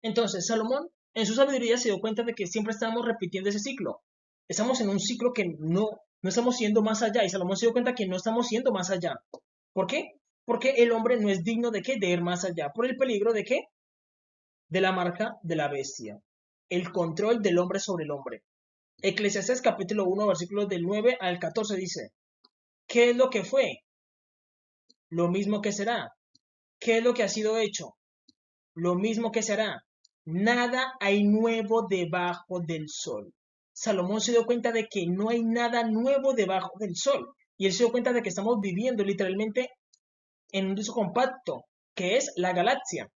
Entonces, Salomón, en su sabiduría, se dio cuenta de que siempre estamos repitiendo ese ciclo. Estamos en un ciclo que no estamos yendo más allá. Y Salomón se dio cuenta que no estamos yendo más allá. ¿Por qué? Porque el hombre no es digno de qué, de ir más allá. Por el peligro de qué, de la marca de la bestia. El control del hombre sobre el hombre. Eclesiastés capítulo 1, versículos del 9 al 14 dice, ¿qué es lo que fue? Lo mismo que será. ¿Qué es lo que ha sido hecho? Lo mismo que será. Nada hay nuevo debajo del sol. Salomón se dio cuenta de que no hay nada nuevo debajo del sol. Y él se dio cuenta de que estamos viviendo literalmente en un disco compacto, que es la galaxia.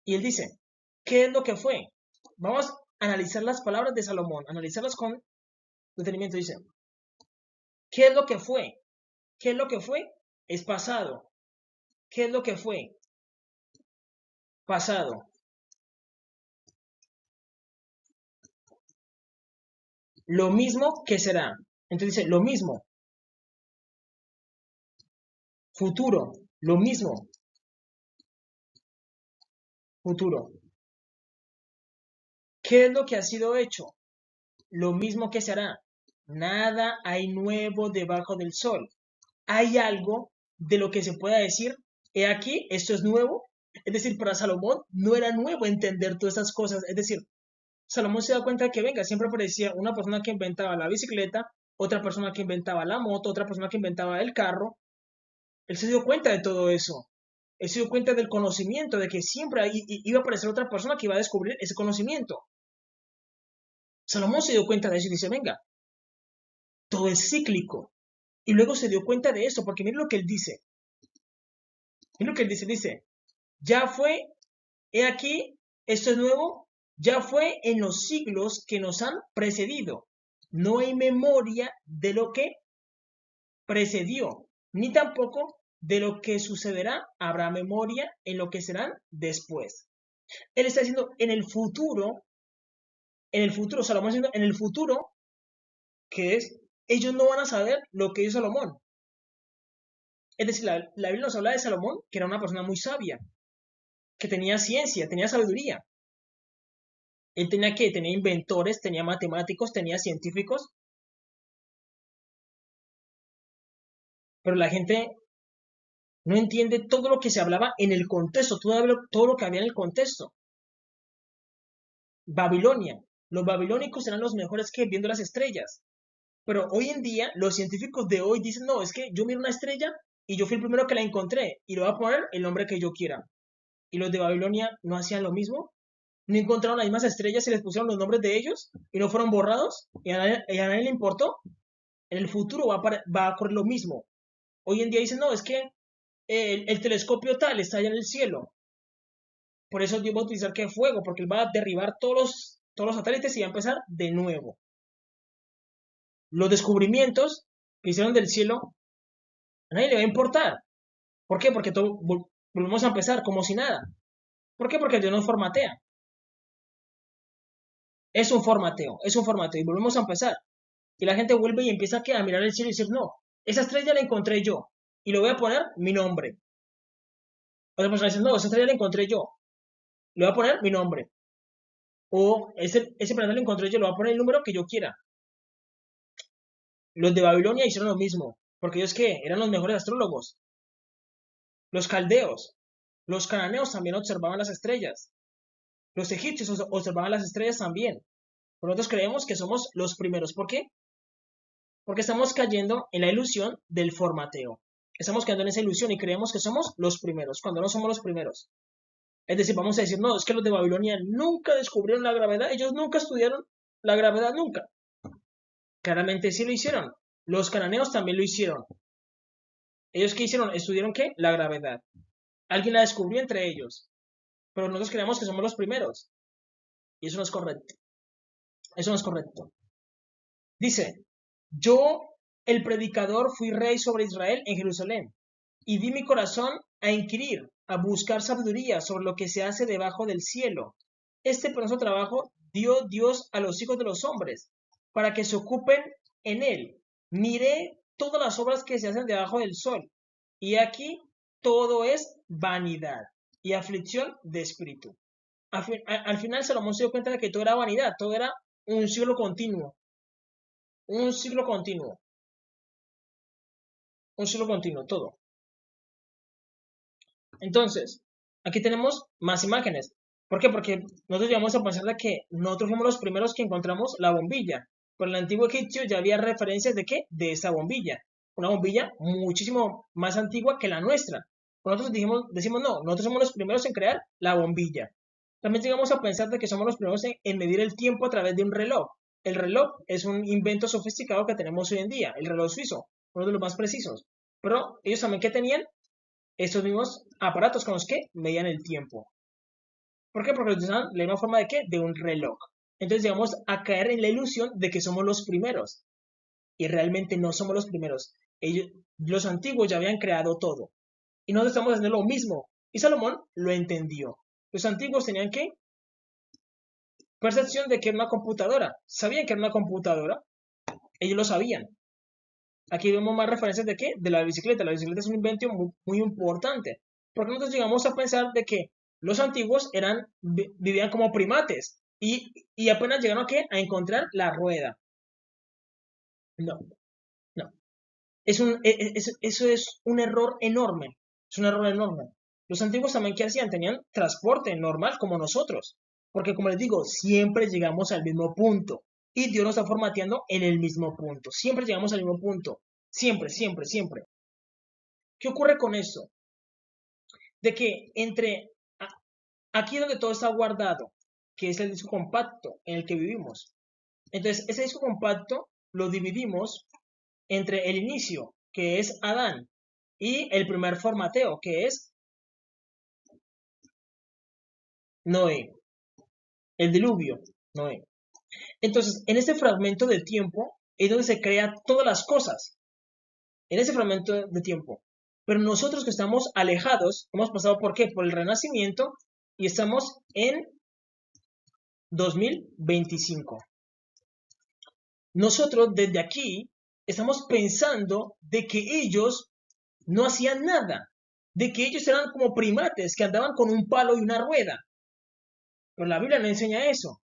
Y él dice, ¿qué es lo que fue? Vamos a analizar las palabras de Salomón, analizarlas con detenimiento. Dice, ¿qué es lo que fue? ¿Qué es lo que fue? Es pasado. ¿Qué es lo que fue? Pasado. Lo mismo que será. Entonces dice, lo mismo. Futuro. Lo mismo. Futuro. ¿Qué es lo que ha sido hecho? Lo mismo que será. Nada hay nuevo debajo del sol. ¿Hay algo de lo que se pueda decir, he aquí, esto es nuevo? Es decir, para Salomón no era nuevo entender todas esas cosas. Es decir, Salomón se da cuenta de que, venga, siempre aparecía una persona que inventaba la bicicleta, otra persona que inventaba la moto, otra persona que inventaba el carro. Él se dio cuenta de todo eso. Él se dio cuenta del conocimiento, de que siempre iba a aparecer otra persona que iba a descubrir ese conocimiento. Salomón se dio cuenta de eso y dice, venga, todo es cíclico. Y luego se dio cuenta de eso, porque mira lo que él dice. Mira lo que él dice, dice, ya fue, he aquí, esto es nuevo, ya fue en los siglos que nos han precedido. No hay memoria de lo que precedió, ni tampoco de lo que sucederá habrá memoria en lo que serán después. Él está diciendo en el futuro, Salomón está diciendo en el futuro, que es, ellos no van a saber lo que hizo Salomón. Es decir, la Biblia nos habla de Salomón, que era una persona muy sabia, que tenía ciencia, tenía sabiduría. Él tenía que, tenía inventores, tenía matemáticos, tenía científicos, pero la gente no entiende todo lo que se hablaba en el contexto, todo lo que había en el contexto. Babilonia. Los babilónicos eran los mejores que viendo las estrellas. Pero hoy en día, los científicos de hoy dicen, no, es que yo miro una estrella y yo fui el primero que la encontré y le voy a poner el nombre que yo quiera. Y los de Babilonia no hacían lo mismo. No encontraron las mismas estrellas y les pusieron los nombres de ellos y no fueron borrados y a nadie le importó. En el futuro va a ocurrir lo mismo. Hoy en día dicen, no, es que el telescopio tal está allá en el cielo. Por eso Dios va a utilizar que fuego, porque él va a derribar todos los satélites y va a empezar de nuevo. Los descubrimientos que hicieron del cielo, a nadie le va a importar. ¿Por qué? Porque volvemos a empezar como si nada. ¿Por qué? Porque Dios nos formatea. Es un formateo y volvemos a empezar. Y la gente vuelve y empieza a mirar el cielo y decir, no, esa estrella la encontré yo y le voy a poner mi nombre. Otra persona dice, no, esa estrella la encontré yo, le voy a poner mi nombre. O ese planeta lo encontré yo, le voy a poner el número que yo quiera. Los de Babilonia hicieron lo mismo, porque ellos qué, eran los mejores astrólogos. Los caldeos, los cananeos también observaban las estrellas. Los egipcios observaban las estrellas también. Pero nosotros creemos que somos los primeros. ¿Por qué? Porque estamos cayendo en la ilusión del formateo. Estamos cayendo en esa ilusión y creemos que somos los primeros, cuando no somos los primeros. Es decir, vamos a decir, no, es que los de Babilonia nunca descubrieron la gravedad, ellos nunca estudiaron la gravedad, nunca. Claramente sí lo hicieron. Los cananeos también lo hicieron. ¿Ellos qué hicieron? ¿Estudiaron qué? La gravedad. Alguien la descubrió entre ellos. Pero nosotros creemos que somos los primeros. Y eso no es correcto. Eso no es correcto. Dice, yo, el predicador, fui rey sobre Israel en Jerusalén. Y di mi corazón a inquirir, a buscar sabiduría sobre lo que se hace debajo del cielo. Este penoso trabajo dio Dios a los hijos de los hombres, para que se ocupen en él. Miré todas las obras que se hacen debajo del sol, y aquí todo es vanidad y aflicción de espíritu. Al final Salomón se dio cuenta de que todo era vanidad, todo era un ciclo continuo, un ciclo continuo, un ciclo continuo, todo. Entonces, aquí tenemos más imágenes. ¿Por qué? Porque nosotros llegamos a pensar de que nosotros fuimos los primeros que encontramos la bombilla. Pero en el antiguo egipcio ya había referencias de qué? De esta bombilla. Una bombilla muchísimo más antigua que la nuestra. Nosotros decimos no, nosotros somos los primeros en crear la bombilla. También llegamos a pensar de que somos los primeros en medir el tiempo a través de un reloj. El reloj es un invento sofisticado que tenemos hoy en día, el reloj suizo, uno de los más precisos. Pero ellos también que tenían estos mismos aparatos con los que medían el tiempo. ¿Por qué? Porque utilizan la misma forma de qué? De un reloj. Entonces llegamos a caer en la ilusión de que somos los primeros. Y realmente no somos los primeros. Los antiguos ya habían creado todo. Y nosotros estamos haciendo lo mismo. Y Salomón lo entendió. Los antiguos tenían que percepción de que era una computadora. ¿Sabían que era una computadora? Ellos lo sabían. Aquí vemos más referencias de qué? De la bicicleta. La bicicleta es un invento muy, muy importante. Porque nosotros llegamos a pensar de que los antiguos vivían como primates y apenas llegaron a qué? A encontrar la rueda. No, no. Eso es un error enorme. Es un error enorme. Los antiguos también, ¿qué hacían? Tenían transporte normal como nosotros. Porque como les digo, siempre llegamos al mismo punto. Y Dios nos está formateando en el mismo punto. Siempre llegamos al mismo punto. Siempre, siempre, siempre. ¿Qué ocurre con esto? De que aquí donde todo está guardado, que es el disco compacto en el que vivimos. Entonces, ese disco compacto lo dividimos entre el inicio, que es Adán, y el primer formateo, que es Noé, el diluvio, Noé. Entonces, en este fragmento de tiempo es donde se crean todas las cosas, en ese fragmento de tiempo. Pero nosotros que estamos alejados, hemos pasado ¿por qué? Por el Renacimiento y estamos en 2025. Nosotros desde aquí estamos pensando de que ellos no hacían nada, de que ellos eran como primates que andaban con un palo y una rueda. Pero la Biblia no enseña eso,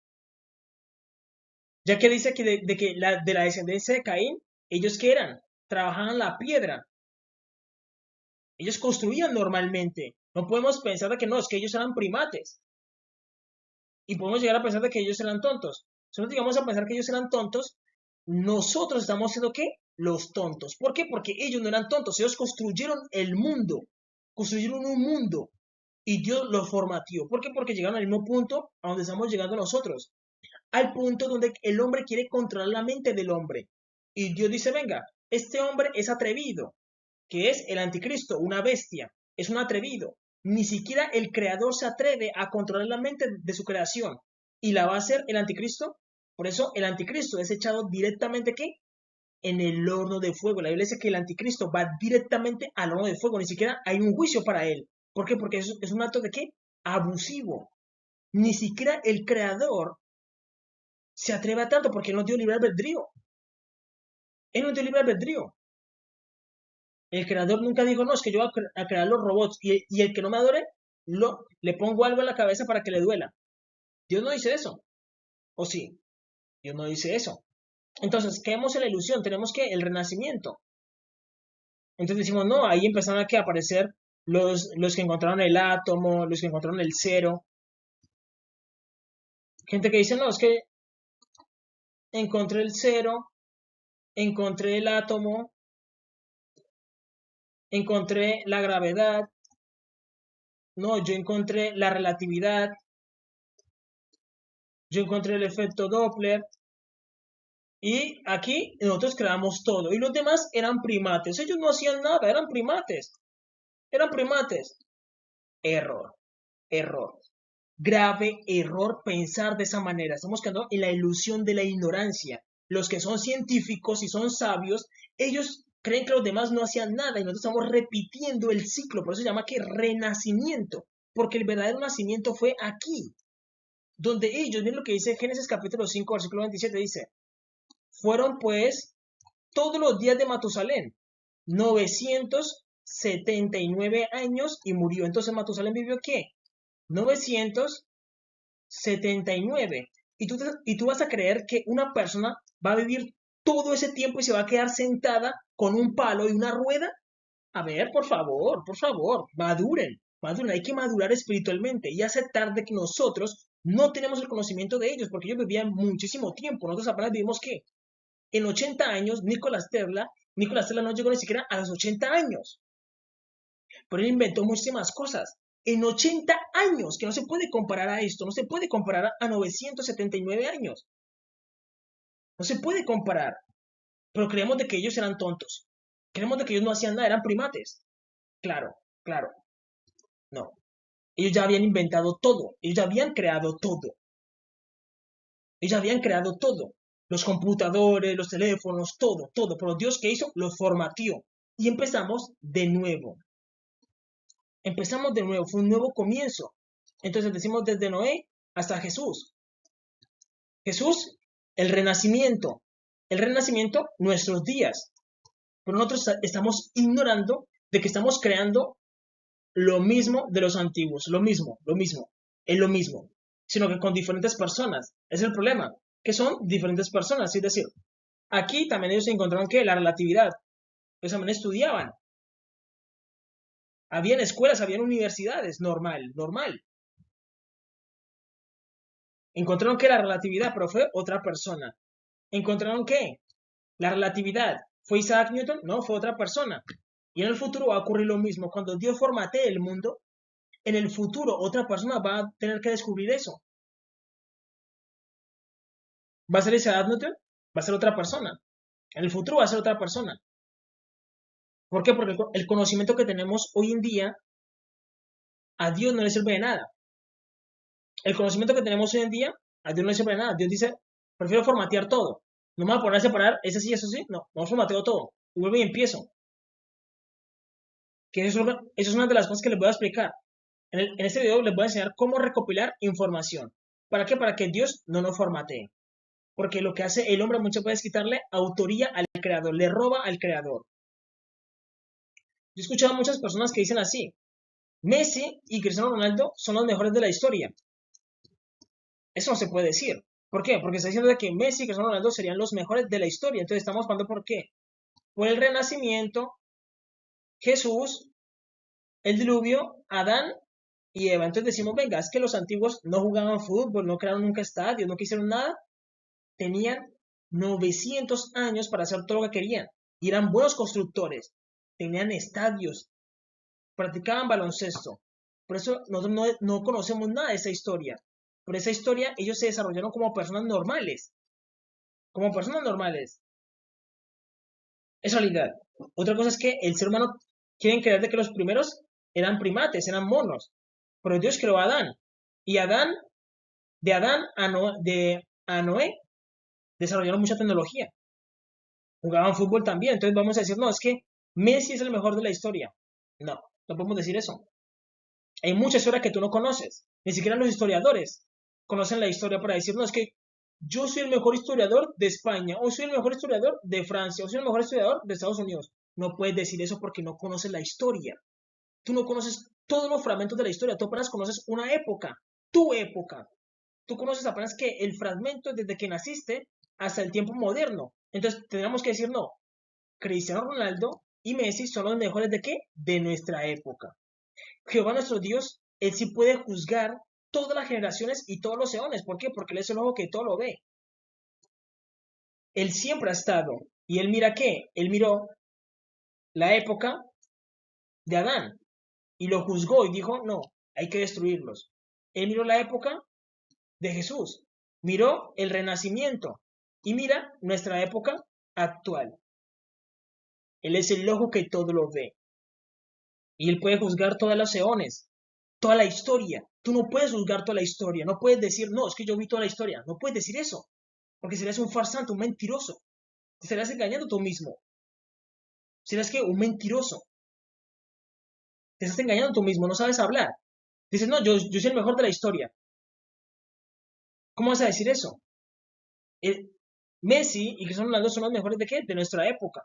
ya que dice que de la descendencia de Caín, ellos que eran, trabajaban la piedra, ellos construían normalmente. No podemos pensar de que no, es que ellos eran primates. Y podemos llegar a pensar de que ellos eran tontos. Si nosotros llegamos a pensar que ellos eran tontos, nosotros estamos siendo ¿qué? Los tontos. ¿Por qué? Porque ellos no eran tontos, ellos construyeron el mundo, construyeron un mundo y Dios los formateó. ¿Por qué? Porque llegaron al mismo punto a donde estamos llegando nosotros, al punto donde el hombre quiere controlar la mente del hombre. Y Dios dice, venga, este hombre es atrevido, que es el anticristo, una bestia, es un atrevido. Ni siquiera el creador se atreve a controlar la mente de su creación. ¿Y la va a hacer el anticristo? Por eso el anticristo es echado directamente ¿qué? En el horno de fuego. La Biblia dice que el anticristo va directamente al horno de fuego. Ni siquiera hay un juicio para él. ¿Por qué? Porque es un acto de ¿qué? Abusivo. Ni siquiera el creador se atreve a tanto porque él no dio libre albedrío. Él no dio libre albedrío. El creador nunca dijo, no, es que yo voy a crear los robots y el que no me adore, le pongo algo en la cabeza para que le duela. Dios no dice eso. ¿O sí? Dios no dice eso. Entonces, quedemos en la ilusión, tenemos que el renacimiento. Entonces decimos, no, ahí empezaron a aparecer los que encontraron el átomo, los que encontraron el cero. Gente que dice, no, es que encontré el cero, encontré el átomo, encontré la gravedad, no, yo encontré la relatividad, yo encontré el efecto Doppler, y aquí nosotros creamos todo. Y los demás eran primates. Ellos no hacían nada, eran primates. Eran primates. Error, error. Grave error pensar de esa manera. Estamos quedando en la ilusión de la ignorancia. Los que son científicos y son sabios, ellos creen que los demás no hacían nada y nosotros estamos repitiendo el ciclo. Por eso se llama que renacimiento. Porque el verdadero nacimiento fue aquí. Donde ellos, miren lo que dice Génesis capítulo 5, versículo 27, dice, fueron pues todos los días de Matusalén, 979 años y murió. Entonces Matusalén vivió ¿qué? 900 79. Y tú vas a creer que una persona va a vivir todo ese tiempo y se va a quedar sentada con un palo y una rueda. A ver, por favor, maduren, maduren. Hay que madurar espiritualmente y aceptar de que nosotros no tenemos el conocimiento de ellos, porque ellos vivían muchísimo tiempo. Nosotros apenas vivimos que en 80 años, Nicolás Tesla no llegó ni siquiera a los 80 años, pero él inventó muchísimas cosas. En 80 años, que no se puede comparar a esto, no se puede comparar a 979 años, no se puede comparar, pero creemos de que ellos eran tontos, creemos de que ellos no hacían nada, eran primates. Claro, claro, no. Ellos ya habían inventado todo, ellos ya habían creado todo, ellos ya habían creado todo. Los computadores, los teléfonos, todo, todo. Pero Dios, ¿qué hizo? Los formateó. Y empezamos de nuevo. Empezamos de nuevo, fue un nuevo comienzo. Entonces decimos desde Noé hasta Jesús. Jesús, el renacimiento. El renacimiento, nuestros días. Pero nosotros estamos ignorando de que estamos creando lo mismo de los antiguos, es lo mismo, sino que con diferentes personas. Es el problema, que son diferentes personas. Es decir, aquí también ellos encontraron que la relatividad, ellos también estudiaban. Habían escuelas, habían universidades, normal, normal. Encontraron que la relatividad, pero fue otra persona. Encontraron que la relatividad fue Isaac Newton, no, fue otra persona. Y en el futuro va a ocurrir lo mismo. Cuando Dios formatee el mundo, en el futuro otra persona va a tener que descubrir eso. ¿Va a ser Isaac Newton? Va a ser otra persona. En el futuro va a ser otra persona. ¿Por qué? Porque el conocimiento que tenemos hoy en día a Dios no le sirve de nada. El conocimiento que tenemos hoy en día a Dios no le sirve de nada. Dios dice, prefiero formatear todo. No me voy a poner a separar ese sí, eso sí. No, no formateo todo. Y vuelvo y empiezo. Que eso es una de las cosas que les voy a explicar. En este video les voy a enseñar cómo recopilar información. ¿Para qué? Para que Dios no nos formatee. Porque lo que hace el hombre muchas veces es quitarle autoría al creador, le roba al creador. Yo he escuchado a muchas personas que dicen así, Messi y Cristiano Ronaldo son los mejores de la historia. Eso no se puede decir. ¿Por qué? Porque está diciendo que Messi y Cristiano Ronaldo serían los mejores de la historia. Entonces estamos hablando por qué. Por el Renacimiento, Jesús, el diluvio, Adán y Eva. Entonces decimos, venga, es que los antiguos no jugaban fútbol, no crearon nunca estadios, no quisieron nada. Tenían 900 años para hacer todo lo que querían. Y eran buenos constructores. Tenían estadios. Practicaban baloncesto. Por eso nosotros no conocemos nada de esa historia. Por esa historia ellos se desarrollaron como personas normales. Como personas normales. Es realidad. Otra cosa es que el ser humano quieren creer de que los primeros eran primates, eran monos. Pero Dios creó a Adán. Y Adán, de Adán a Noé, desarrollaron mucha tecnología. Jugaban fútbol también. Entonces vamos a decir, no, es que Messi es el mejor de la historia. No, no podemos decir eso. Hay mucha historia que tú no conoces. Ni siquiera los historiadores conocen la historia para decir, no, es que yo soy el mejor historiador de España, o soy el mejor historiador de Francia, o soy el mejor historiador de Estados Unidos. No puedes decir eso porque no conoces la historia. Tú no conoces todos los fragmentos de la historia, tú apenas conoces una época, tu época. Tú conoces apenas que el fragmento desde que naciste hasta el tiempo moderno. Entonces tendríamos que decir, no, Cristiano Ronaldo y Messi son los mejores de qué? De nuestra época. Jehová nuestro Dios, Él sí puede juzgar todas las generaciones y todos los eones. ¿Por qué? Porque Él es el ojo que todo lo ve. Él siempre ha estado. Y Él mira qué? Él miró la época de Adán y lo juzgó y dijo, no, hay que destruirlos. Él miró la época de Jesús, miró el renacimiento y mira nuestra época actual. Él es el ojo que todo lo ve. Y Él puede juzgar todas las eones, toda la historia. Tú no puedes juzgar toda la historia. No puedes decir, no, es que yo vi toda la historia. No puedes decir eso. Porque serás un farsante, un mentiroso. Te estarás engañando tú mismo. Serás que un mentiroso. Te estás engañando tú mismo. No sabes hablar. Dices, no, yo soy el mejor de la historia. ¿Cómo vas a decir eso? Messi y Cristiano Ronaldo son los mejores de qué? De nuestra época.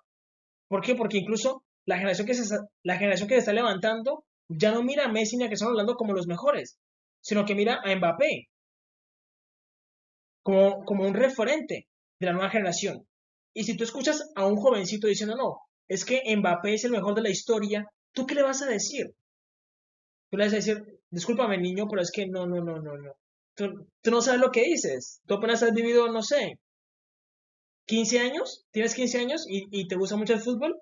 ¿Por qué? Porque incluso la generación que se está levantando ya no mira a Messi ni a Cristiano Ronaldo como los mejores, sino que mira a Mbappé. como un referente de la nueva generación. Y si tú escuchas a un jovencito diciendo, no, es que Mbappé es el mejor de la historia, ¿tú qué le vas a decir? Tú le vas a decir, discúlpame niño, pero es que no, no, no, no, no. Tú no sabes lo que dices. Tú apenas has vivido, no sé, 15 años, tienes 15 años y te gusta mucho el fútbol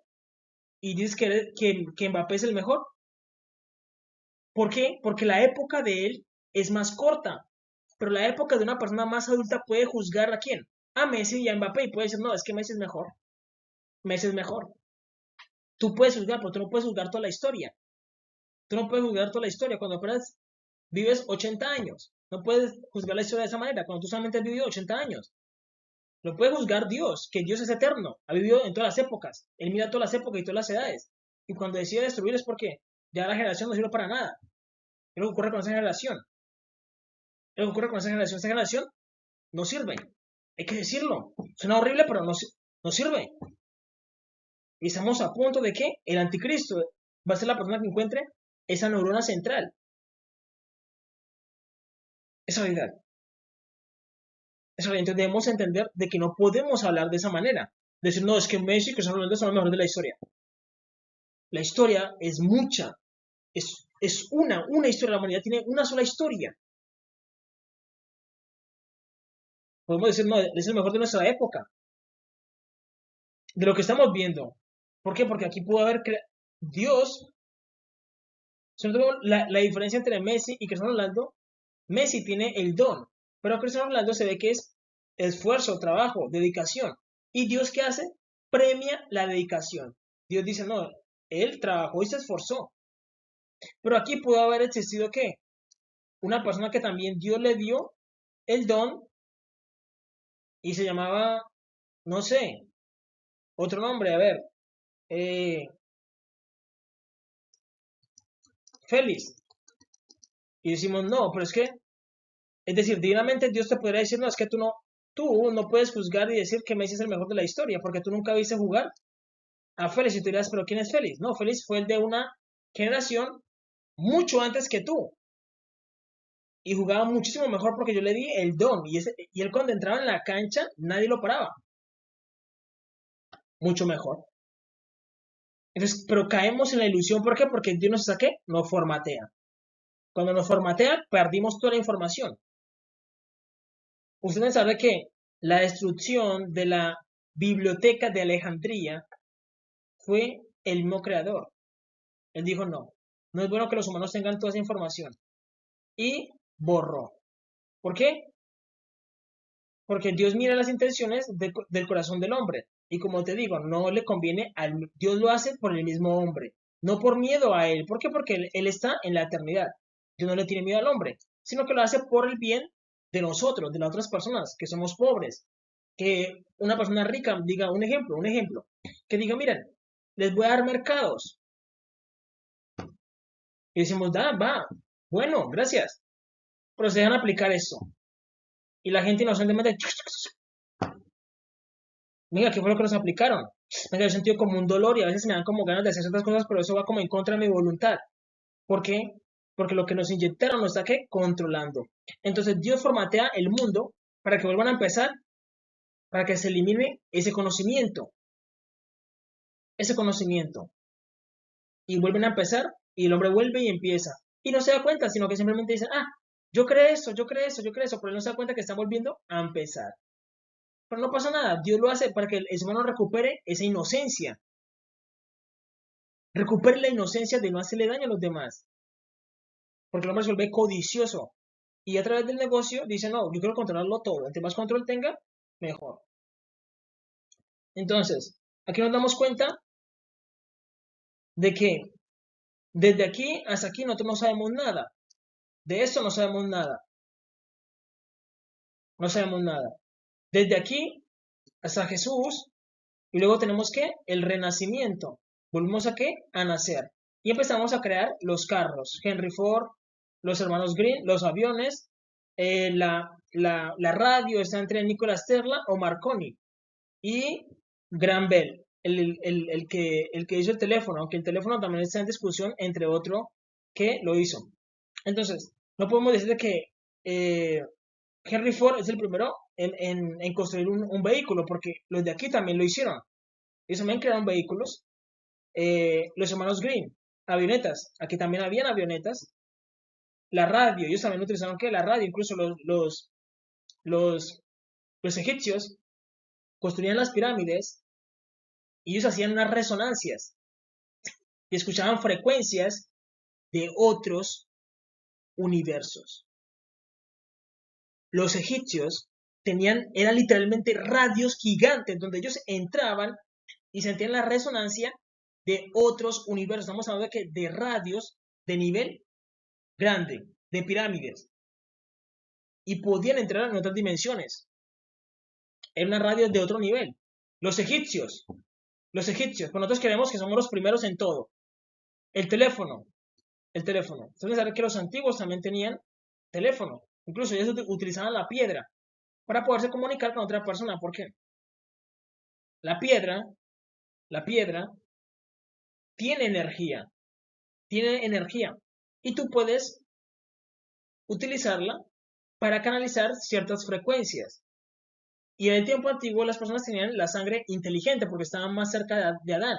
y dices que Mbappé es el mejor. ¿Por qué? Porque la época de él es más corta, pero la época de una persona más adulta puede juzgar a quién, a Messi y a Mbappé y puede decir, no, es que Messi es mejor, Messi es mejor. Tú puedes juzgar, pero tú no puedes juzgar toda la historia. Tú no puedes juzgar toda la historia cuando apenas vives 80 años. No puedes juzgar la historia de esa manera cuando tú solamente has vivido 80 años. Lo puede juzgar Dios, que Dios es eterno, ha vivido en todas las épocas. Él mira todas las épocas y todas las edades. Y cuando decide destruir es porque ya la generación no sirve para nada. ¿Qué es lo que ocurre con esa generación? ¿Qué es lo que ocurre con esa generación? Esa generación no sirve. Hay que decirlo. Suena horrible, pero no sirve. Y estamos a punto de que el anticristo va a ser la persona que encuentre esa neurona central. Esa realidad. Esa realidad. Entonces debemos entender de que no podemos hablar de esa manera. Decir, no, es que Messi y Cristiano Ronaldo son los mejores de la historia. La historia es mucha. Es una historia. La humanidad tiene una sola historia. Podemos decir, no, es el mejor de nuestra época. De lo que estamos viendo. ¿Por qué? Porque aquí pudo haber Dios, sobre todo la diferencia entre Messi y Cristiano Ronaldo. Messi tiene el don, pero Cristiano Ronaldo se ve que es esfuerzo, trabajo, dedicación. ¿Y Dios qué hace? Premia la dedicación. Dios dice, no, él trabajó y se esforzó. Pero aquí pudo haber existido ¿qué? Una persona que también Dios le dio el don y se llamaba, no sé, otro nombre, a ver, eh, Félix. Y decimos, no, pero es que, es decir, divinamente Dios te podría decir, no, es que tú no puedes juzgar y decir que Messi es el mejor de la historia, porque tú nunca viste jugar a Félix. Y tú dirás, pero ¿quién es Félix? No, Félix fue el de una generación mucho antes que tú. Y jugaba muchísimo mejor porque yo le di el don. Y él cuando entraba en la cancha, nadie lo paraba. Mucho mejor. Entonces, pero caemos en la ilusión. ¿Por qué? Porque Dios nos saque, nos formatea. Cuando nos formatea, perdimos toda la información. Ustedes saben que la destrucción de la biblioteca de Alejandría fue el mismo creador. Él dijo, no, no es bueno que los humanos tengan toda esa información. Y borró. ¿Por qué? Porque Dios mira las intenciones del corazón del hombre. Y como te digo, no le conviene Dios lo hace por el mismo hombre, no por miedo a él. ¿Por qué? Porque él está en la eternidad. Dios no le tiene miedo al hombre, sino que lo hace por el bien de nosotros, de las otras personas, que somos pobres. Que una persona rica diga un ejemplo, que diga, miren, les voy a dar mercados. Y decimos, da, va, bueno, gracias. Pero se dejan aplicar eso. Y la gente inocentemente, venga, ¿qué fue lo que nos aplicaron? Venga, yo he sentido como un dolor y a veces me dan como ganas de hacer ciertas cosas, pero eso va como en contra de mi voluntad. ¿Por qué? Porque lo que nos inyectaron nos está ¿qué? Controlando. Entonces Dios formatea el mundo para que vuelvan a empezar, para que se elimine ese conocimiento. Y vuelven a empezar y el hombre vuelve y empieza. Y no se da cuenta, sino que simplemente dicen, ah, yo creo eso, yo creo eso, yo creo eso, pero él no se da cuenta que está volviendo a empezar. Pero no pasa nada, Dios lo hace para que el ser humano recupere esa inocencia. Recupere la inocencia de no hacerle daño a los demás. Porque el hombre se vuelve codicioso. Y a través del negocio dice, no, yo quiero controlarlo todo. Entre más control tenga, mejor. Entonces, aquí nos damos cuenta de que desde aquí hasta aquí nosotros no sabemos nada. De esto no sabemos nada. No sabemos nada. Desde aquí hasta Jesús. Y luego tenemos que el renacimiento. Volvemos a qué? A nacer. Y empezamos a crear los carros. Henry Ford, los hermanos Green, los aviones, la radio está entre Nikola Tesla o Marconi. Y Graham Bell, el que hizo el teléfono, aunque el teléfono también está en discusión entre otro que lo hizo. Entonces, no podemos decir que Henry Ford es el primero en construir un vehículo, porque los de aquí también lo hicieron. Ellos también crearon vehículos. Los hermanos Green, avionetas. Aquí también habían avionetas. La radio, ellos también utilizaron ¿qué? La radio. Incluso los, los egipcios construían las pirámides y ellos hacían unas resonancias y escuchaban frecuencias de otros universos. Los egipcios eran literalmente radios gigantes donde ellos entraban y sentían la resonancia de otros universos. Estamos hablando de radios de nivel grande, de pirámides, y podían entrar en otras dimensiones. Era una radio de otro nivel. Los egipcios, pues nosotros creemos que somos los primeros en todo. El teléfono. Ustedes saben que los antiguos también tenían teléfono. Incluso ellos utilizaban la piedra para poderse comunicar con otra persona. ¿Por qué? La piedra tiene energía. Y tú puedes utilizarla para canalizar ciertas frecuencias. Y en el tiempo antiguo las personas tenían la sangre inteligente porque estaban más cerca de Adán.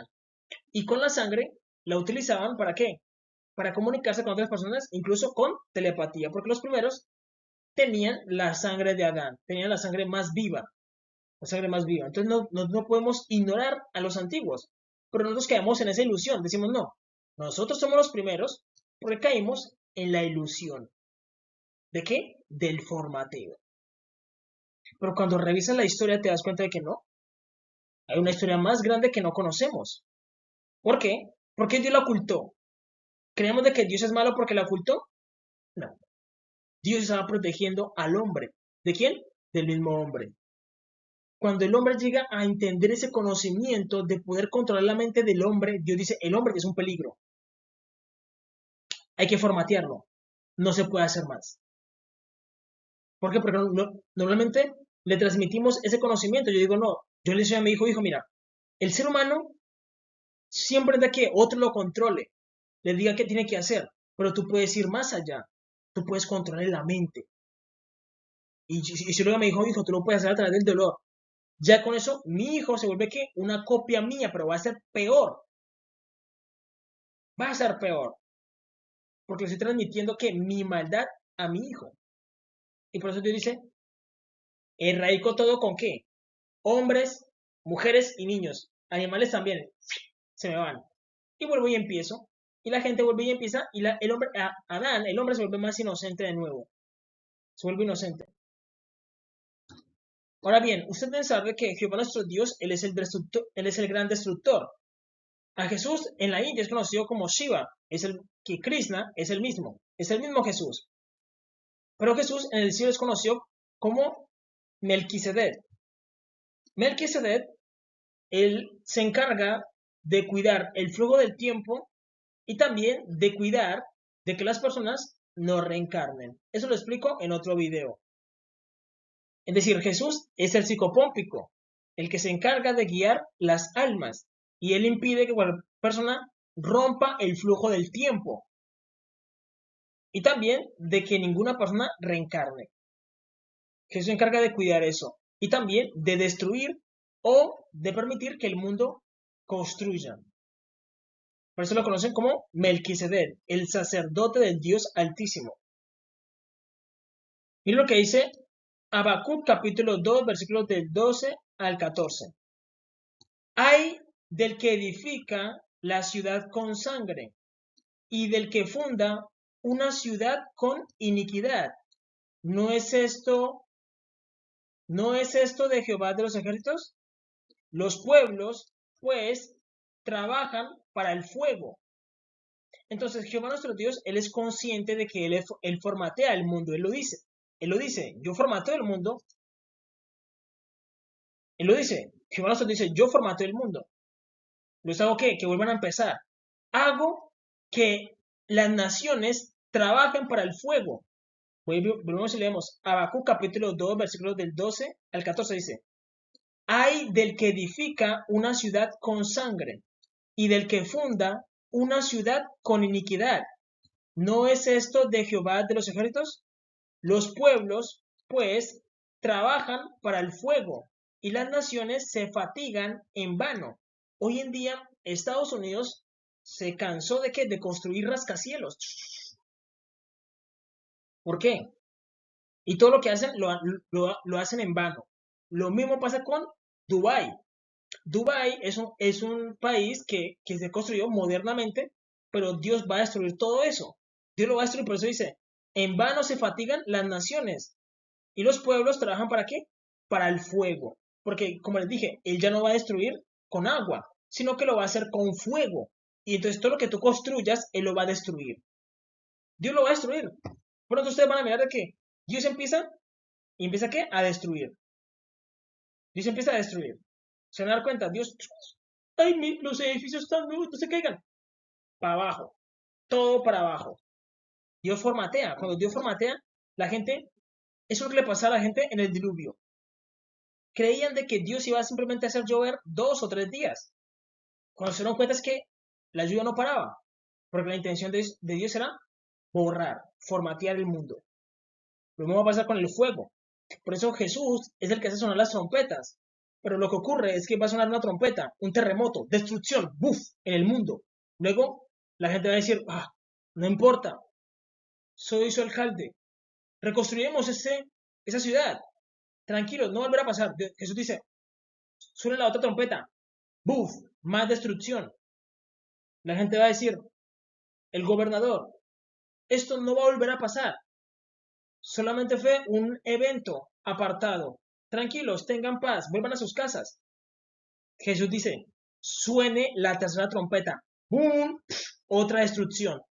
Y con la sangre la utilizaban ¿para qué? Para comunicarse con otras personas, incluso con telepatía, porque los primeros tenían la sangre de Adán, tenían la sangre más viva. Entonces no podemos ignorar a los antiguos, pero nosotros caemos en esa ilusión, decimos no, nosotros somos los primeros porque caímos en la ilusión. ¿De qué? Del formateo. Pero cuando revisas la historia te das cuenta de que no, hay una historia más grande que no conocemos. ¿Por qué? ¿Por qué Dios la ocultó? ¿Creemos de que Dios es malo porque la ocultó? No. Dios estaba protegiendo al hombre. ¿De quién? Del mismo hombre. Cuando el hombre llega a entender ese conocimiento de poder controlar la mente del hombre, Dios dice, el hombre es un peligro. Hay que formatearlo. No se puede hacer más. ¿Por qué? Porque normalmente le transmitimos ese conocimiento. Yo digo, no, yo le decía a mi hijo, mira, el ser humano siempre da que otro lo controle, le diga qué tiene que hacer, pero tú puedes ir más allá. Tú puedes controlar la mente. Y si luego me dijo, hijo, tú lo puedes hacer a través del dolor. Ya con eso, mi hijo se vuelve que una copia mía, pero va a ser peor. Va a ser peor. Porque le estoy transmitiendo que mi maldad a mi hijo. Y por eso Dios dice, erradico todo con qué? Hombres, mujeres y niños. Animales también. Se me van. Y vuelvo y empiezo. Y la gente vuelve y empieza. Y el hombre, Adán, el hombre se vuelve más inocente de nuevo. Se vuelve inocente. Ahora bien, usted debe saber que Jehová nuestro Dios, Él es el gran destructor. A Jesús en la India es conocido como Shiva, que Krishna es el mismo Jesús. Pero Jesús en el cielo es conocido como Melquisedec. Melquisedec, él se encarga de cuidar el flujo del tiempo y también de cuidar de que las personas no reencarnen. Eso lo explico en otro video. Es decir, Jesús es el psicopómpico, el que se encarga de guiar las almas y él impide que cualquier persona rompa el flujo del tiempo y también de que ninguna persona reencarne. Jesús se encarga de cuidar eso y también de destruir o de permitir que el mundo construya. Por eso lo conocen como Melquisedec, el sacerdote del Dios Altísimo. Mira lo que dice Habacuc capítulo 2, versículos del 12 al 14. Hay del que edifica la ciudad con sangre y del que funda una ciudad con iniquidad. ¿No es esto de Jehová de los ejércitos? Los pueblos, pues, trabajan para el fuego. Entonces, Jehová nuestro Dios, Él es consciente de que Él formatea el mundo. Él lo dice, yo formateo el mundo. Él lo dice, Jehová nuestro Dios dice, yo formateo el mundo. ¿Los hago qué? Que vuelvan a empezar. Hago que las naciones trabajen para el fuego. Volvemos y leemos. Habacuc capítulo 2, versículos del 12 al 14 dice. Hay del que edifica una ciudad con sangre y del que funda una ciudad con iniquidad. ¿No es esto de Jehová de los ejércitos? Los pueblos, pues, trabajan para el fuego y las naciones se fatigan en vano. Hoy en día, Estados Unidos se cansó de qué? De construir rascacielos. ¿Por qué? Y todo lo que hacen lo hacen en vano. Lo mismo pasa con Dubái. Dubái es un país que se construyó modernamente, pero Dios va a destruir todo eso. Dios lo va a destruir, por eso dice, en vano se fatigan las naciones y los pueblos trabajan ¿para qué? Para el fuego. Porque, como les dije, Él ya no va a destruir con agua, sino que lo va a hacer con fuego. Y entonces todo lo que tú construyas, Él lo va a destruir. Dios lo va a destruir. Pronto ustedes van a mirar de que Dios empieza y empieza ¿qué? A destruir. Dios empieza a destruir. Se van a dar cuenta, Dios, ay, los edificios están nuevos, no se caigan. Para abajo. Todo para abajo. Dios formatea. Cuando Dios formatea, la gente, eso es lo que le pasaba a la gente en el diluvio. Creían de que Dios iba simplemente a hacer llover 2 o 3 días. Cuando se dieron cuenta es que la lluvia no paraba. Porque la intención de Dios era borrar, formatear el mundo. Lo mismo va a pasar con el fuego. Por eso Jesús es el que hace sonar las trompetas. Pero lo que ocurre es que va a sonar una trompeta, un terremoto, destrucción, ¡buf!, en el mundo. Luego la gente va a decir, no importa, soy su alcalde, reconstruiremos esa ciudad. Tranquilos, no volverá a pasar. Jesús dice, suena la otra trompeta, ¡buf!, más destrucción. La gente va a decir, el gobernador, esto no va a volver a pasar. Solamente fue un evento apartado. Tranquilos, tengan paz, vuelvan a sus casas. Jesús dice, suene la tercera trompeta. ¡Bum! Otra destrucción.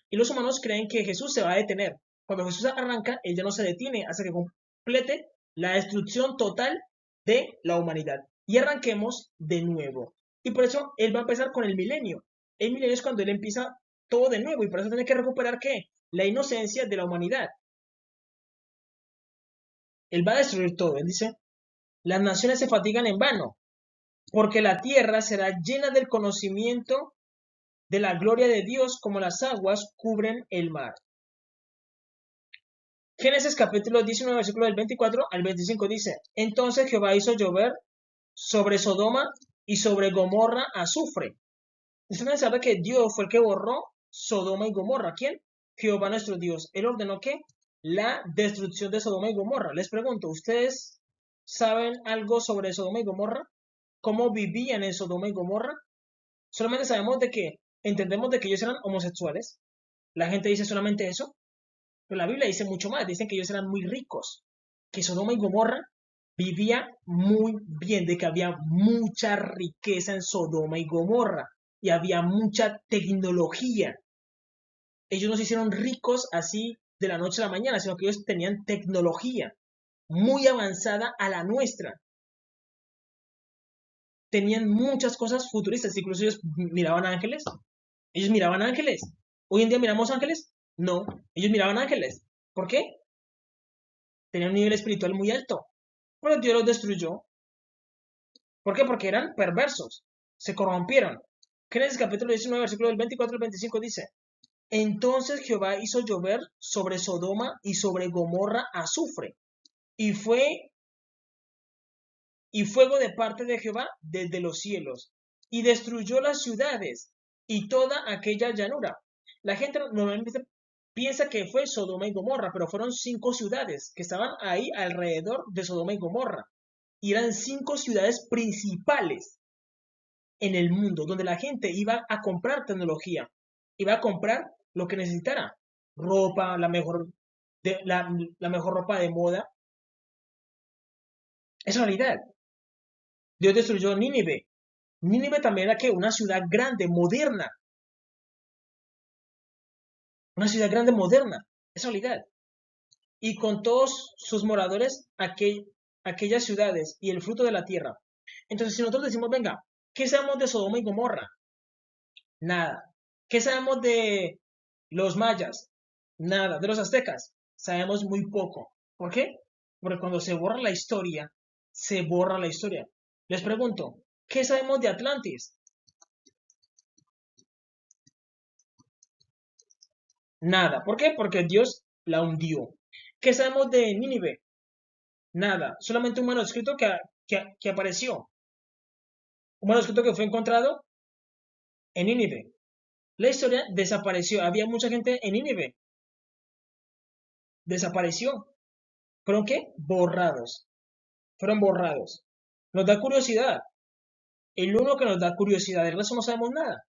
Y los humanos creen que Jesús se va a detener. Cuando Jesús arranca, él ya no se detiene hasta que complete la destrucción total de la humanidad. Y arranquemos de nuevo. Y por eso él va a empezar con el milenio. El milenio es cuando él empieza todo de nuevo. Y por eso tiene que recuperar ¿qué? La inocencia de la humanidad. Él va a destruir todo. Él dice, las naciones se fatigan en vano, porque la tierra será llena del conocimiento de la gloria de Dios como las aguas cubren el mar. Génesis capítulo 19, versículo del 24 al 25 dice, entonces Jehová hizo llover sobre Sodoma y sobre Gomorra azufre. Ustedes saben que Dios fue el que borró Sodoma y Gomorra. ¿Quién? Jehová nuestro Dios. Él ordenó que la destrucción de Sodoma y Gomorra. Les pregunto, ¿ustedes saben algo sobre Sodoma y Gomorra? ¿Cómo vivían en Sodoma y Gomorra? Solamente sabemos de que, entendemos de que ellos eran homosexuales. La gente dice solamente eso. Pero la Biblia dice mucho más. Dicen que ellos eran muy ricos. Que Sodoma y Gomorra vivía muy bien, de que había mucha riqueza en Sodoma y Gomorra. Y había mucha tecnología. Ellos no se hicieron ricos así de la noche a la mañana, sino que ellos tenían tecnología muy avanzada a la nuestra. Tenían muchas cosas futuristas, incluso ellos miraban ángeles. Ellos miraban ángeles. Hoy en día miramos ángeles. No, ellos miraban ángeles. ¿Por qué? Tenían un nivel espiritual muy alto. Pero Dios los destruyó. ¿Por qué? Porque eran perversos. Se corrompieron. Génesis capítulo 19, versículo del 24 al 25 dice, entonces Jehová hizo llover sobre Sodoma y sobre Gomorra azufre, y fuego de parte de Jehová desde los cielos, y destruyó las ciudades y toda aquella llanura. La gente normalmente piensa que fue Sodoma y Gomorra, pero fueron 5 ciudades que estaban ahí alrededor de Sodoma y Gomorra. Y eran 5 ciudades principales en el mundo, donde la gente iba a comprar tecnología, iba a comprar lo que necesitara, ropa, la mejor ropa de moda. Es realidad. Dios destruyó Nínive. Nínive también era que una ciudad grande, moderna. Una ciudad grande, moderna. Es realidad. Y con todos sus moradores, aquellas ciudades y el fruto de la tierra. Entonces, si nosotros decimos, venga, ¿qué sabemos de Sodoma y Gomorra? Nada. ¿Qué sabemos de los mayas? Nada. ¿De los aztecas? Sabemos muy poco. ¿Por qué? Porque cuando se borra la historia, se borra la historia. Les pregunto, ¿qué sabemos de Atlantis? Nada. ¿Por qué? Porque Dios la hundió. ¿Qué sabemos de Nínive? nada, solamente un manuscrito que apareció, un manuscrito que fue encontrado en Nínive. La historia desapareció, había mucha gente en Nínive, desapareció. ¿Fueron qué? Borrados, fueron borrados. Nos da curiosidad, el uno que nos da curiosidad, del resto no sabemos nada,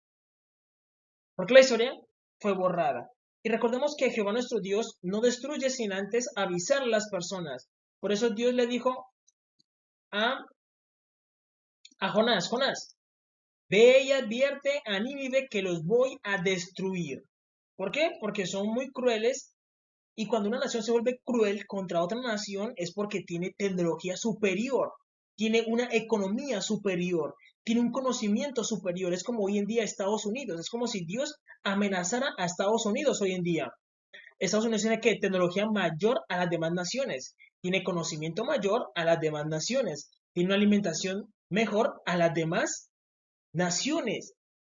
porque la historia fue borrada. Y recordemos que Jehová nuestro Dios no destruye sin antes avisar a las personas. Por eso Dios le dijo a, a Jonás, Jonás, ve y advierte a Nínive que los voy a destruir. ¿Por qué? Porque son muy crueles y cuando una nación se vuelve cruel contra otra nación es porque tiene tecnología superior, tiene una economía superior, tiene un conocimiento superior. Es como hoy en día Estados Unidos, es como si Dios amenazara a Estados Unidos hoy en día. Estados Unidos tiene que tecnología mayor a las demás naciones, tiene conocimiento mayor a las demás naciones, tiene una alimentación mejor a las demás naciones.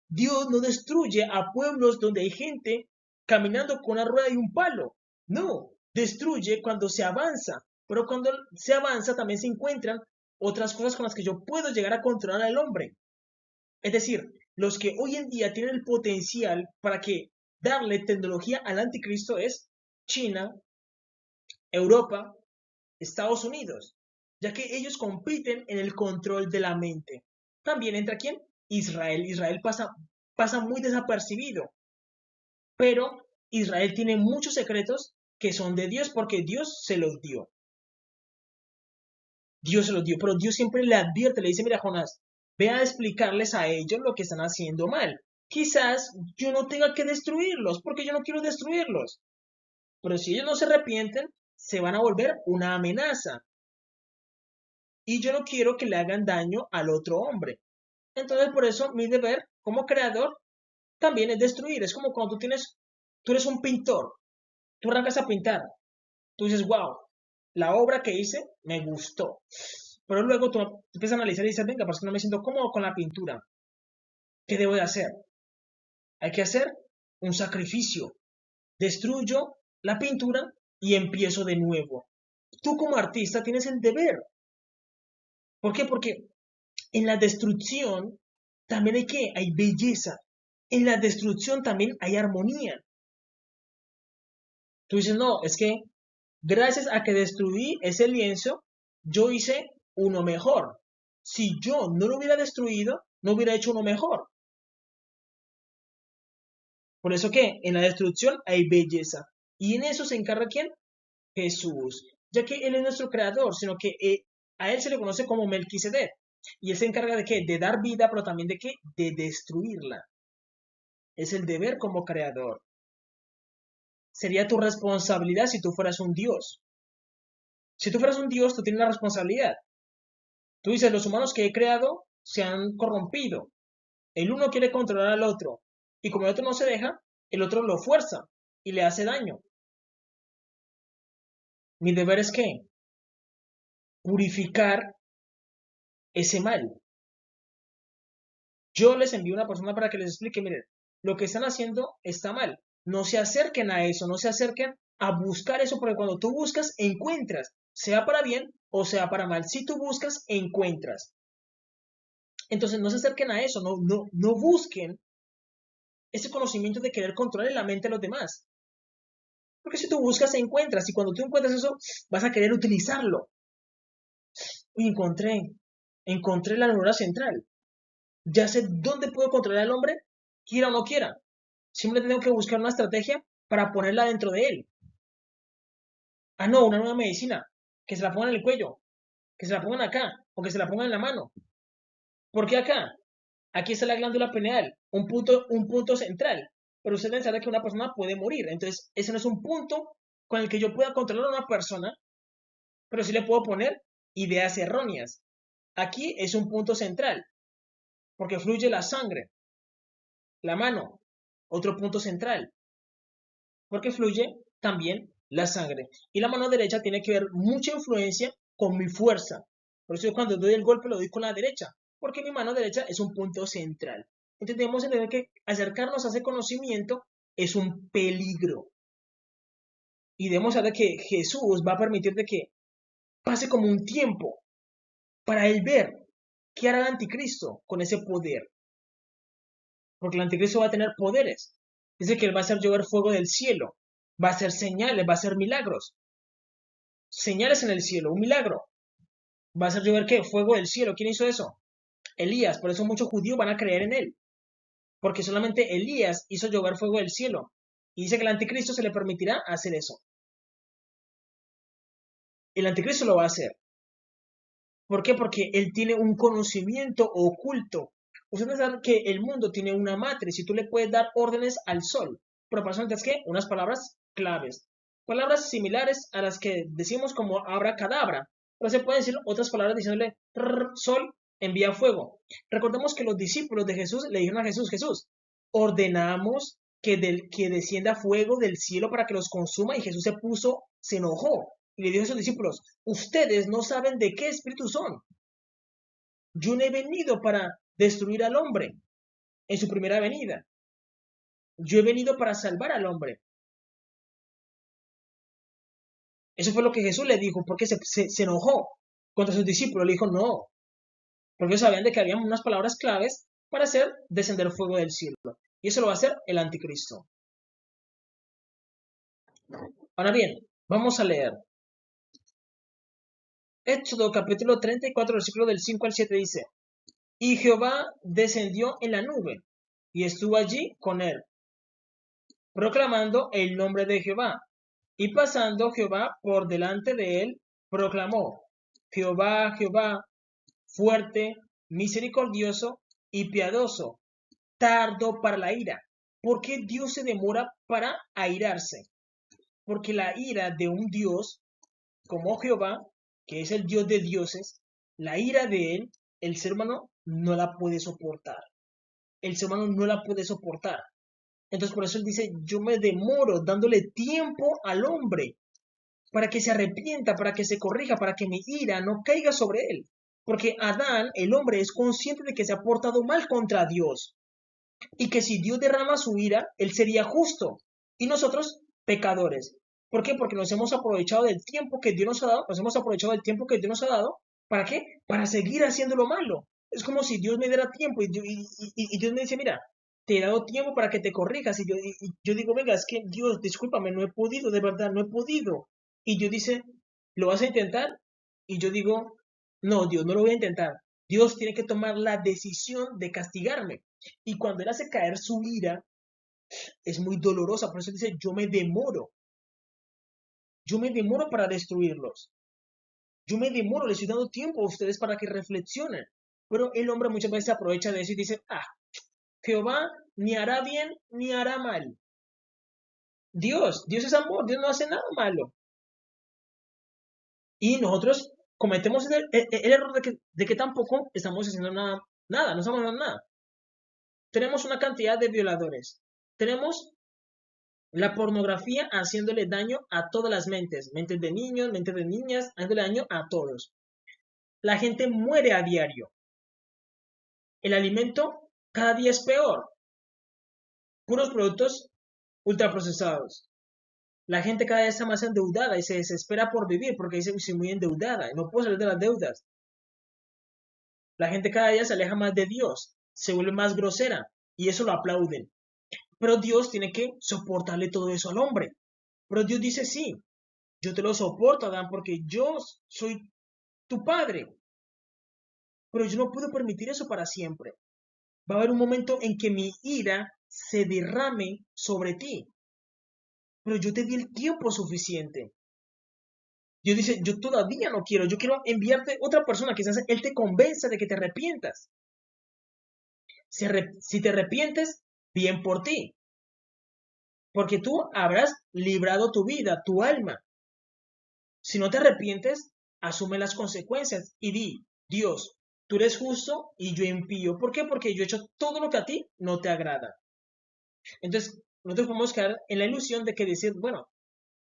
Dios no destruye a pueblos donde hay gente caminando con una rueda y un palo. No, destruye cuando se avanza. Pero cuando se avanza también se encuentran otras cosas con las que yo puedo llegar a controlar al hombre. Es decir, los que hoy en día tienen el potencial para que darle tecnología al anticristo es China, Europa, Estados Unidos, ya que ellos compiten en el control de la mente. También entra quién? Israel. Israel pasa muy desapercibido, pero Israel tiene muchos secretos que son de Dios porque Dios se los dio. Dios se los dio, pero Dios siempre le advierte, le dice, mira Jonás, ve a explicarles a ellos lo que están haciendo mal. Quizás yo no tenga que destruirlos porque yo no quiero destruirlos, pero si ellos no se arrepienten, se van a volver una amenaza. Y yo no quiero que le hagan daño al otro hombre. Entonces, por eso mi deber como creador también es destruir. Es como cuando tú eres un pintor, tú arrancas a pintar, tú dices, wow, la obra que hice me gustó. Pero luego tú empiezas a analizar y dices, venga, pues que no me siento cómodo con la pintura. ¿Qué debo de hacer? Hay que hacer un sacrificio. Destruyo la pintura y empiezo de nuevo. Tú como artista tienes el deber. ¿Por qué? Porque en la destrucción también hay belleza. En la destrucción también hay armonía. Tú dices, no, es que gracias a que destruí ese lienzo, yo hice uno mejor. Si yo no lo hubiera destruido, no hubiera hecho uno mejor. Por eso que en la destrucción hay belleza. Y en eso se encarga ¿quién? Jesús. Ya que Él es nuestro creador, sino que a Él se le conoce como Melquisedec. Y Él se encarga de qué? De dar vida, pero también de qué? De destruirla. Es el deber como creador. Sería tu responsabilidad si tú fueras un Dios. Si tú fueras un Dios, tú tienes la responsabilidad. Tú dices, los humanos que he creado se han corrompido. El uno quiere controlar al otro. Y como el otro no se deja, el otro lo fuerza y le hace daño. Mi deber es ¿qué? Purificar ese mal. Yo les envío una persona para que les explique, miren, lo que están haciendo está mal. No se acerquen a eso, no se acerquen a buscar eso, porque cuando tú buscas, encuentras, sea para bien o sea para mal. Si tú buscas, encuentras. Entonces no se acerquen a eso, no busquen ese conocimiento de querer controlar la mente de los demás. Porque si tú buscas, encuentras, y cuando tú encuentras eso, vas a querer utilizarlo. Y encontré la neurona central. Ya sé dónde puedo controlar al hombre, quiera o no quiera. Simplemente tengo que buscar una estrategia para ponerla dentro de él. Ah, no, una nueva medicina. Que se la pongan en el cuello, que se la pongan acá, o que se la pongan en la mano. ¿Por qué acá? Aquí está la glándula pineal, un punto central. Pero usted pensará que una persona puede morir. Entonces, ese no es un punto con el que yo pueda controlar a una persona, pero sí le puedo poner ideas erróneas. Aquí es un punto central, porque fluye la sangre. La mano, otro punto central, porque fluye también la sangre. Y la mano derecha tiene que ver mucha influencia con mi fuerza. Por eso yo cuando doy el golpe lo doy con la derecha, porque mi mano derecha es un punto central. Entonces debemos entender que acercarnos a ese conocimiento es un peligro. Y debemos saber que Jesús va a permitir de que pase como un tiempo para él ver qué hará el anticristo con ese poder. Porque el anticristo va a tener poderes. Dice que él va a hacer llover fuego del cielo, va a hacer señales, va a hacer milagros. Señales en el cielo, un milagro. ¿Va a hacer llover qué? Fuego del cielo. ¿Quién hizo eso? Elías. Por eso muchos judíos van a creer en él. Porque solamente Elías hizo llover fuego del cielo. Y dice que el anticristo se le permitirá hacer eso. El anticristo lo va a hacer. ¿Por qué? Porque él tiene un conocimiento oculto. Ustedes saben que el mundo tiene una matriz y tú le puedes dar órdenes al sol. Pero para eso necesitas ¿qué? Unas palabras claves. Palabras similares a las que decimos como abracadabra. Pero se pueden decir otras palabras diciéndole sol, envía fuego. Recordemos que los discípulos de Jesús le dijeron a Jesús, Jesús, ordenamos que descienda fuego del cielo para que los consuma, y Jesús se enojó y le dijo a sus discípulos, ustedes no saben de qué espíritu son. Yo no he venido para destruir al hombre en su primera venida. Yo he venido para salvar al hombre. Eso fue lo que Jesús le dijo, porque se enojó contra sus discípulos. Le dijo, no, porque ellos sabían de que había unas palabras claves para hacer descender fuego del cielo. Y eso lo va a hacer el anticristo. Ahora bien, vamos a leer. Éxodo capítulo 34, versículo del 5 al 7 dice, y Jehová descendió en la nube y estuvo allí con él, proclamando el nombre de Jehová. Y pasando Jehová por delante de él, proclamó, Jehová, Jehová, fuerte, misericordioso y piadoso, tardo para la ira. ¿Por qué Dios se demora para airarse? Porque la ira de un Dios como Jehová, que es el Dios de dioses, la ira de él, el ser humano no la puede soportar. El ser humano no la puede soportar. Entonces por eso él dice, yo me demoro dándole tiempo al hombre para que se arrepienta, para que se corrija, para que mi ira no caiga sobre él. Porque Adán, el hombre, es consciente de que se ha portado mal contra Dios y que si Dios derrama su ira, él sería justo y nosotros pecadores. ¿Por qué? Porque nos hemos aprovechado del tiempo que Dios nos ha dado, ¿para qué? Para seguir haciendo lo malo. Es como si Dios me diera tiempo y Dios me dice, mira, te he dado tiempo para que te corrijas. Y yo digo, venga, es que Dios, discúlpame, no he podido, de verdad, no he podido. Y Dios dice, ¿lo vas a intentar? Y yo digo, no, Dios, no lo voy a intentar. Dios tiene que tomar la decisión de castigarme. Y cuando Él hace caer su ira, es muy dolorosa. Por eso dice, yo me demoro para destruirlos. Yo me demoro, les estoy dando tiempo a ustedes para que reflexionen. Pero el hombre muchas veces se aprovecha de eso y dice, Jehová ni hará bien ni hará mal. Dios es amor, Dios no hace nada malo. Y nosotros cometemos el error de que tampoco estamos haciendo nada, no estamos haciendo nada. Tenemos una cantidad de violadores. Tenemos la pornografía haciéndole daño a todas las mentes de niños, mentes de niñas, haciéndole daño a todos. La gente muere a diario. El alimento cada día es peor. Puros productos ultraprocesados. La gente cada día está más endeudada y se desespera por vivir porque dice, soy muy endeudada, no puedo salir de las deudas. La gente cada día se aleja más de Dios, se vuelve más grosera y eso lo aplauden. Pero Dios tiene que soportarle todo eso al hombre. Pero Dios dice, sí, yo te lo soporto, Adán, porque yo soy tu padre. Pero yo no puedo permitir eso para siempre. Va a haber un momento en que mi ira se derrame sobre ti. Pero yo te di el tiempo suficiente. Dios dice, yo todavía no quiero, yo quiero enviarte otra persona, quizás Él te convenza de que te arrepientas. Si te arrepientes, bien por ti. Porque tú habrás librado tu vida, tu alma. Si no te arrepientes, asume las consecuencias y di, Dios, tú eres justo y yo impío. ¿Por qué? Porque yo he hecho todo lo que a ti no te agrada. Entonces, nosotros podemos caer en la ilusión de que decir, bueno,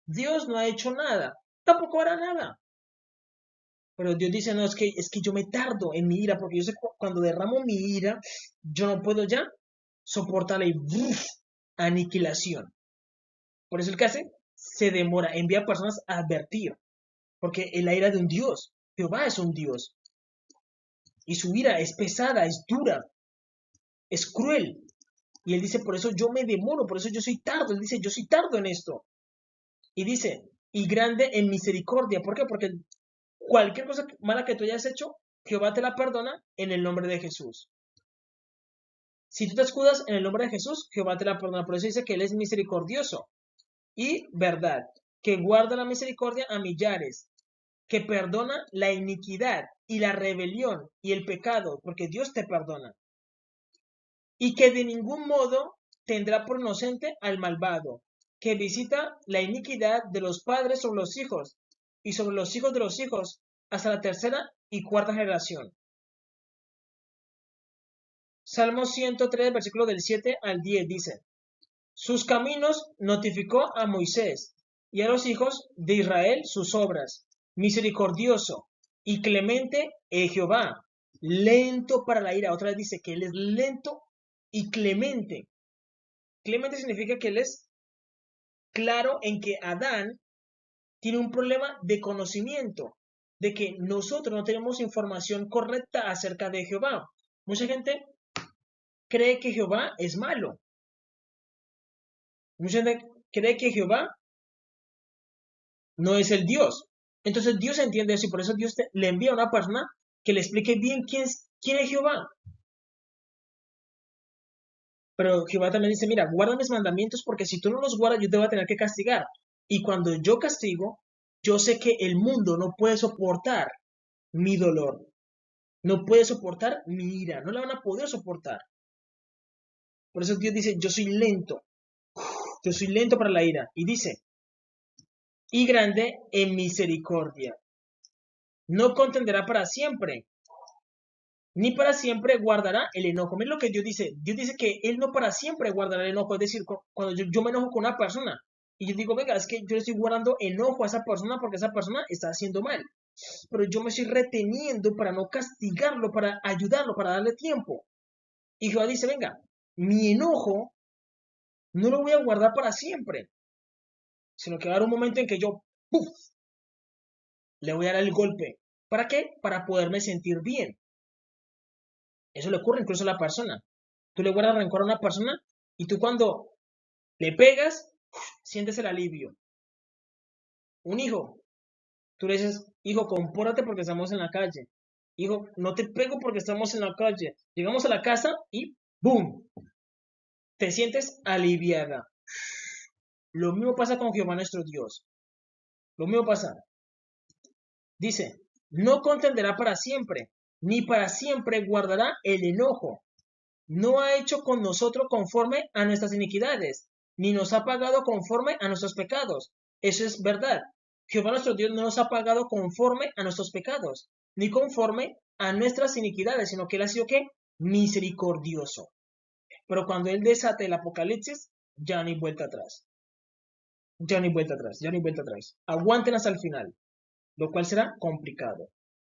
Dios no ha hecho nada, tampoco hará nada. Pero Dios dice, no, es que yo me tardo en mi ira, porque yo sé cuando derramo mi ira, yo no puedo ya soportar la aniquilación. Por eso el que hace, se demora, envía personas a advertir. porque es la ira de un Dios. Jehová es un Dios. Y su ira es pesada, es dura, es cruel. Y él dice, por eso yo me demoro, por eso yo soy tardo. Él dice, yo soy tardo en esto. Y dice, y grande en misericordia. ¿Por qué? Porque cualquier cosa mala que tú hayas hecho, Jehová te la perdona en el nombre de Jesús. Si tú te escudas en el nombre de Jesús, Jehová te la perdona. Por eso dice que Él es misericordioso y verdad, que guarda la misericordia a millares, que perdona la iniquidad y la rebelión y el pecado, porque Dios te perdona. Y que de ningún modo tendrá por inocente al malvado, que visita la iniquidad de los padres sobre los hijos y sobre los hijos de los hijos hasta la tercera y cuarta generación. Salmo 103, versículo del 7 al 10 dice, sus caminos notificó a Moisés y a los hijos de Israel sus obras. Misericordioso y clemente es Jehová, lento para la ira. Otra vez dice que Él es lento y clemente. Clemente significa que Él es claro en que Adán tiene un problema de conocimiento, de que nosotros no tenemos información correcta acerca de Jehová. Mucha gente cree que Jehová es malo. Mucha gente cree que Jehová no es el Dios. Entonces Dios entiende eso y por eso Dios le envía a una persona que le explique bien quién es Jehová. Pero Jehová también dice, mira, guarda mis mandamientos porque si tú no los guardas yo te voy a tener que castigar. Y cuando yo castigo, yo sé que el mundo no puede soportar mi dolor. No puede soportar mi ira. No la van a poder soportar. Por eso Dios dice, yo soy lento. Yo soy lento para la ira. Y dice, y grande en misericordia. No contenderá para siempre, ni para siempre guardará el enojo. Miren lo que Dios dice. Dios dice que Él no para siempre guardará el enojo. Es decir, cuando yo me enojo con una persona y yo digo, venga, es que yo le estoy guardando enojo a esa persona porque esa persona está haciendo mal. Pero yo me estoy reteniendo para no castigarlo, para ayudarlo, para darle tiempo. Y Jehová dice, venga, mi enojo no lo voy a guardar para siempre, sino que va a haber un momento en que yo, ¡puf!, le voy a dar el golpe. ¿Para qué? Para poderme sentir bien. Eso le ocurre incluso a la persona. Tú le guardas rencor a una persona y tú cuando le pegas, sientes el alivio. Un hijo, tú le dices, hijo, compórtate porque estamos en la calle. Hijo, no te pego porque estamos en la calle. Llegamos a la casa y ¡boom! Te sientes aliviada. Lo mismo pasa con Jehová nuestro Dios. Lo mismo pasa. Dice, no contenderá para siempre, ni para siempre guardará el enojo. No ha hecho con nosotros conforme a nuestras iniquidades, ni nos ha pagado conforme a nuestros pecados. Eso es verdad. Jehová nuestro Dios no nos ha pagado conforme a nuestros pecados, ni conforme a nuestras iniquidades, sino que Él ha sido ¿qué? Misericordioso. Pero cuando Él desate el Apocalipsis, ya no hay vuelta atrás. Ya no hay vuelta atrás, ya no hay vuelta atrás. Aguanten hasta el final, lo cual será complicado.